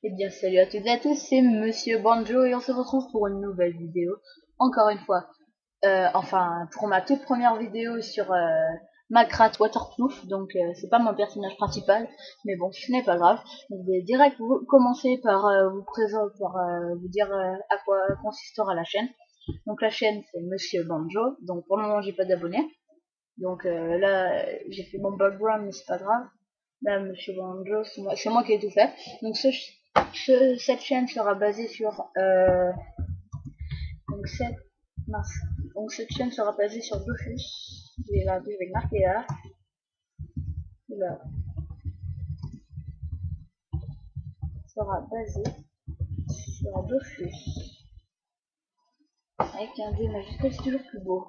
Eh bien salut à toutes et à tous, c'est Monsieur Banjo et on se retrouve pour une nouvelle vidéo. Encore une fois, enfin pour ma toute première vidéo sur Minecraft Waterproof, donc c'est pas mon personnage principal, mais bon ce n'est pas grave. Donc, je vais direct commencer par vous dire à quoi consistera la chaîne. Donc la chaîne c'est Monsieur Banjo, donc pour le moment j'ai pas d'abonnés. Donc là j'ai fait mon background mais c'est pas grave. Là Monsieur Banjo c'est moi qui ai tout fait. Donc cette chaîne sera basée sur donc cette mince. Donc cette chaîne sera basée sur Dofus. Je vais le marquer là. Là sera basée sur Dofus. Avec un D majuscule, c'est toujours plus beau.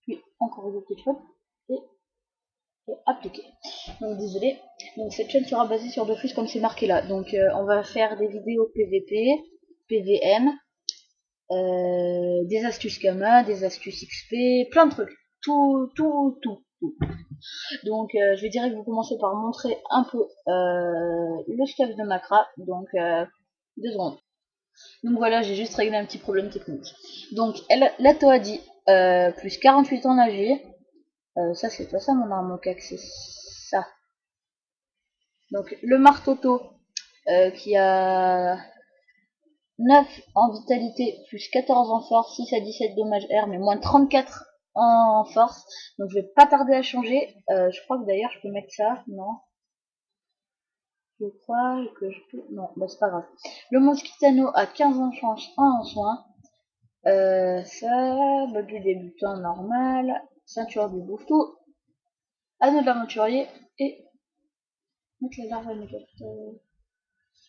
Puis encore une petite faute et appliquer. Donc désolé. Donc cette chaîne sera basée sur Dofus comme c'est marqué là. Donc on va faire des vidéos PVP, PVM, des astuces Kama, des astuces XP, plein de trucs. Tout. Donc je vais direct vous commencer par montrer un peu le stuff de Macra. Donc 2 secondes. Donc voilà, j'ai juste réglé un petit problème technique. Donc la Toa dit plus 48 ans d'AG. Ça c'est pas ça mon arme au cac, c'est ça. Donc le marteau qui a 9 en vitalité, plus 14 en force, 6 à 17 dommages R, mais moins 34 en force. Donc je vais pas tarder à changer. Je crois que d'ailleurs je peux mettre ça. Non. Je crois que je peux. Non, bah c'est pas grave. Le Mosquitano a 15 en chance, 1 en soin. Ça, bah, du débutant normal. Ceinture du bouffetou. Anneau de l'aventurier. Et mettre la larve à mes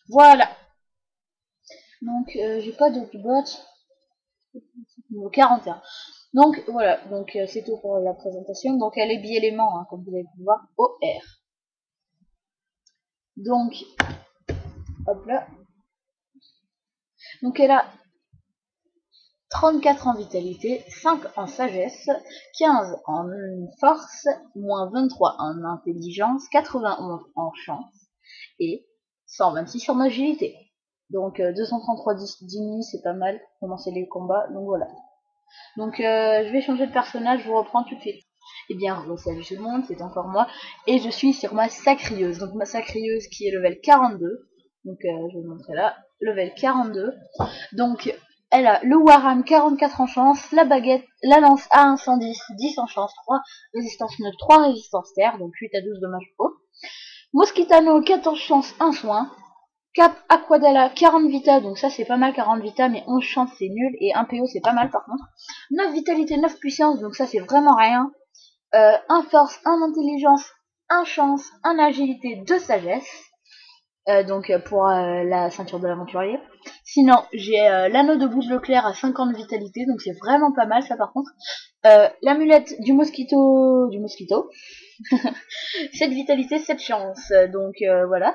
Voilà. Donc j'ai pas d'autres bots. Niveau 41. Donc voilà, donc c'est tout pour la présentation. Donc elle est bi-élément, hein, comme vous avez pu voir, OR. Donc, hop là. Donc elle a 34 en vitalité, 5 en sagesse, 15 en force, moins 23 en intelligence, 91 en chance et 126 en agilité. Donc 233 dimi, c'est pas mal pour commencer les combats. Donc voilà. Donc je vais changer de personnage, je vous reprends tout de suite. Eh bien, salut tout le monde, c'est encore moi. Et je suis sur ma sacrieuse. Donc ma sacrieuse qui est level 42. Donc je vais vous montrer là. Level 42. Donc elle a le Warham 44 en chance, la baguette, la lance à 110, 10 en chance, 3 résistance neutre, 3 résistance terre, donc 8 à 12 dommages haut. Mosquitano 14 chance, 1 soin. Cap Aquadella 40 vita, donc ça c'est pas mal 40 vita, mais 11 chance c'est nul, et 1 PO c'est pas mal par contre. 9 vitalité, 9 puissance, donc ça c'est vraiment rien. 1 force, 1 intelligence, 1 chance, 1 agilité, 2 sagesse. Donc pour la ceinture de l'aventurier. Sinon j'ai l'anneau de boucle Leclerc à 50 vitalité, donc c'est vraiment pas mal ça par contre. L'amulette du mosquito 7 vitalité, 7 chance, donc voilà.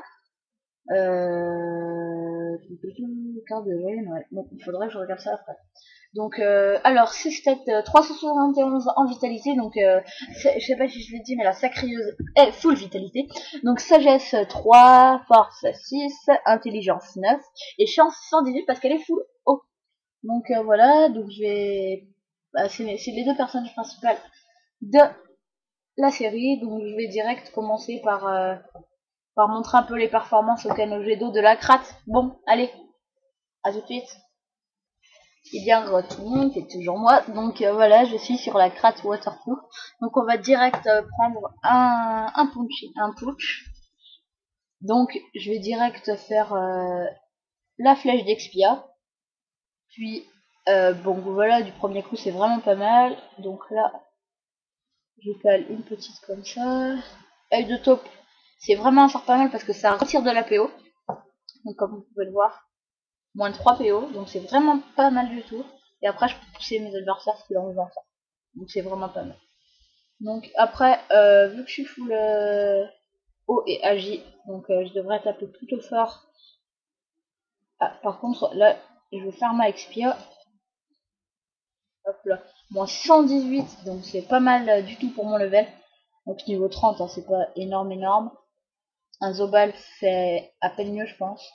Carte de Gênes, ouais. Bon, il faudrait que je regarde ça après. Donc, alors, c'est stats 371 en vitalité, donc je sais pas si je l'ai dit, mais la sacrieuse est full vitalité. Donc, sagesse 3, force 6, intelligence 9, et chance 118 parce qu'elle est full haut. Donc, voilà, donc je vais... Bah, c'est les deux personnages principales de la série, donc je vais direct commencer par montrer un peu les performances au canot jet d'eau de la crate. Bon, allez, à tout de suite. Et bien tout le monde, c'est toujours moi. Donc voilà, je suis sur la crate waterproof. Donc on va direct prendre un punch. Donc je vais direct faire la flèche d'Expia. Puis bon voilà, du premier coup c'est vraiment pas mal. Donc là, je cale une petite comme ça. Œil de taupe, c'est vraiment un sort pas mal parce que ça retire de la PO. Donc comme vous pouvez le voir, moins de 3 PO, donc c'est vraiment pas mal du tout. Et après je peux pousser mes adversaires qui ont besoin de ça. Donc c'est vraiment pas mal. Donc après, vu que je suis full haut et agi, donc je devrais taper plutôt fort. Ah, par contre là, je vais faire ma expia. Hop là. Moins 118, donc c'est pas mal du tout pour mon level. Donc niveau 30, hein, c'est pas énorme. Un Zobal fait à peine mieux, je pense.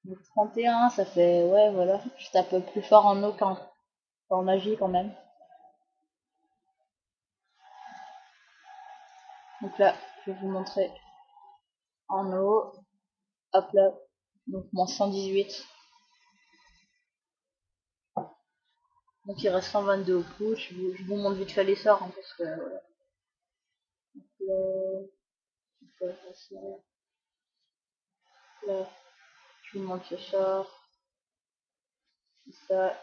Donc 31, ça fait, ouais, voilà. Je tape plus fort en eau qu'en magie quand même. Donc là, je vais vous montrer en eau. Hop là. Donc moins 118. Donc il reste 122 au push. Je vous montre vite fait les sorts, hein, parce que là, je vous montre ce sort. Ça.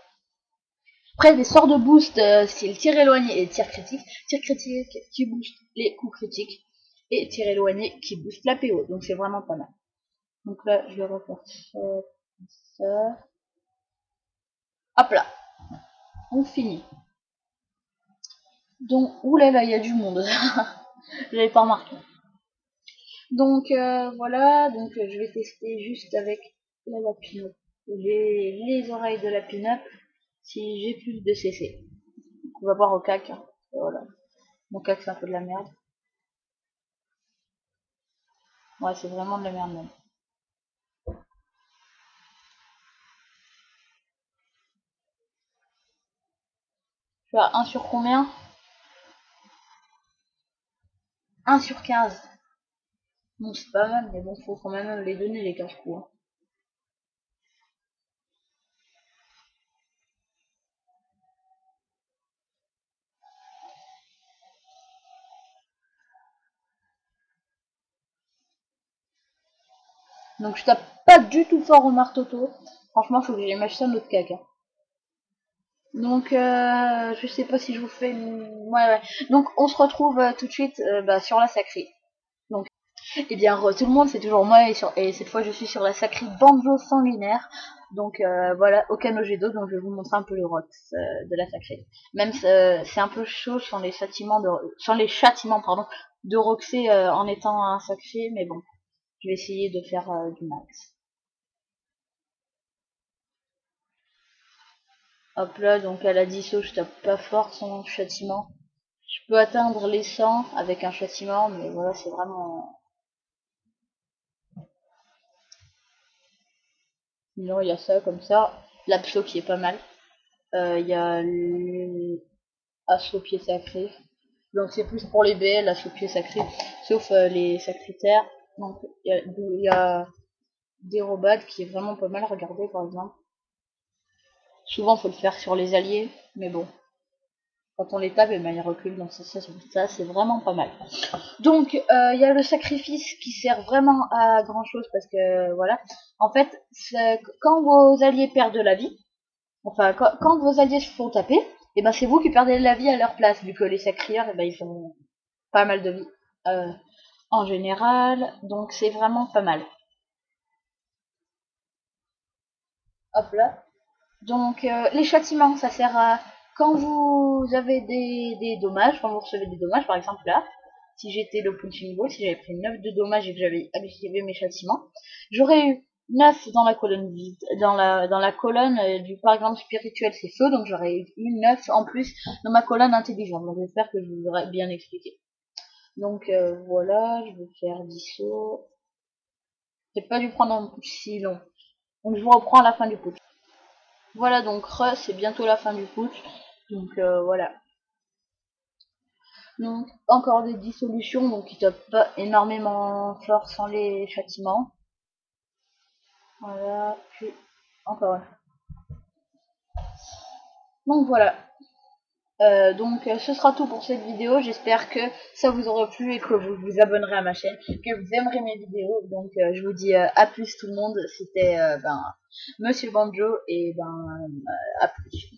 Après, des sorts de boost, style tir éloigné et tir critique. Tir critique qui booste les coups critiques. Et tir éloigné qui booste la PO. Donc c'est vraiment pas mal. Donc là, je vais refaire ça. Hop là, on finit. Donc, oulala, il y a du monde. J'avais pas remarqué. Donc voilà, donc je vais tester juste avec la lapine, les oreilles de la pin-up, si j'ai plus de CC. Donc, on va voir au cac. Hein. Voilà. Mon cac c'est un peu de la merde. Ouais, c'est vraiment de la merde même. Tu as 1 sur combien? 1 sur 15. Bon, c'est pas mal, mais bon, faut quand même les donner les 15 coups. Hein. Donc je tape pas du tout fort au marteau. Franchement, faut que j'aille m'acheter un autre cac. Hein. Donc je sais pas si je vous fais ouais, ouais. Donc on se retrouve tout de suite sur la sacrée. Donc et bien tout le monde, c'est toujours moi et cette fois je suis sur la sacrée banjo sanguinaire. Donc voilà, aucun Ogedo, donc je vais vous montrer un peu le rox de la sacrée. Même c'est un peu chaud sans les châtiments de roxer en étant un sacré, mais bon, je vais essayer de faire du max. Hop là, donc à la disso, je tape pas fort son châtiment. Je peux atteindre les 100 avec un châtiment, mais voilà, c'est vraiment... Sinon, il y a ça, comme ça. L'abso qui est pas mal. Il y a l'assaut pied sacré. Donc c'est plus pour les BL, l'assaut pied sacré. Sauf les sacritaires. Donc il y a des robades qui est vraiment pas mal. Regardez, par exemple. Souvent, faut le faire sur les alliés, mais bon. Quand on les tape, eh ben, ils reculent, donc ça c'est vraiment pas mal. Donc il y a le sacrifice qui sert vraiment à grand chose parce que voilà, en fait, quand vos alliés perdent de la vie, enfin quand vos alliés se font taper, et ben c'est vous qui perdez de la vie à leur place, vu que les sacrieurs, et ben ils font pas mal de vie en général, donc c'est vraiment pas mal. Hop là. Donc les châtiments, ça sert à quand vous avez des dommages, quand vous recevez des dommages, par exemple là, si j'étais le punching ball, si j'avais pris 9 de dommages et que j'avais activé mes châtiments, j'aurais eu 9 dans la colonne vide, dans la colonne du par exemple spirituel c'est feu, donc j'aurais eu 9 en plus dans ma colonne intelligente. Donc j'espère que je vous aurais bien expliqué. Donc voilà, je vais faire 10 sauts. J'ai pas dû prendre un push si long. Donc je vous reprends à la fin du push. Voilà, donc c'est bientôt la fin du putsch. Donc voilà. Donc encore des dissolutions, donc qui tapent pas énormément fort sans les châtiments. Voilà, puis encore un. Donc voilà. Donc ce sera tout pour cette vidéo. J'espère que ça vous aura plu et que vous vous abonnerez à ma chaîne, que vous aimerez mes vidéos. Donc je vous dis à plus tout le monde. C'était Monsieur Banjo et à plus.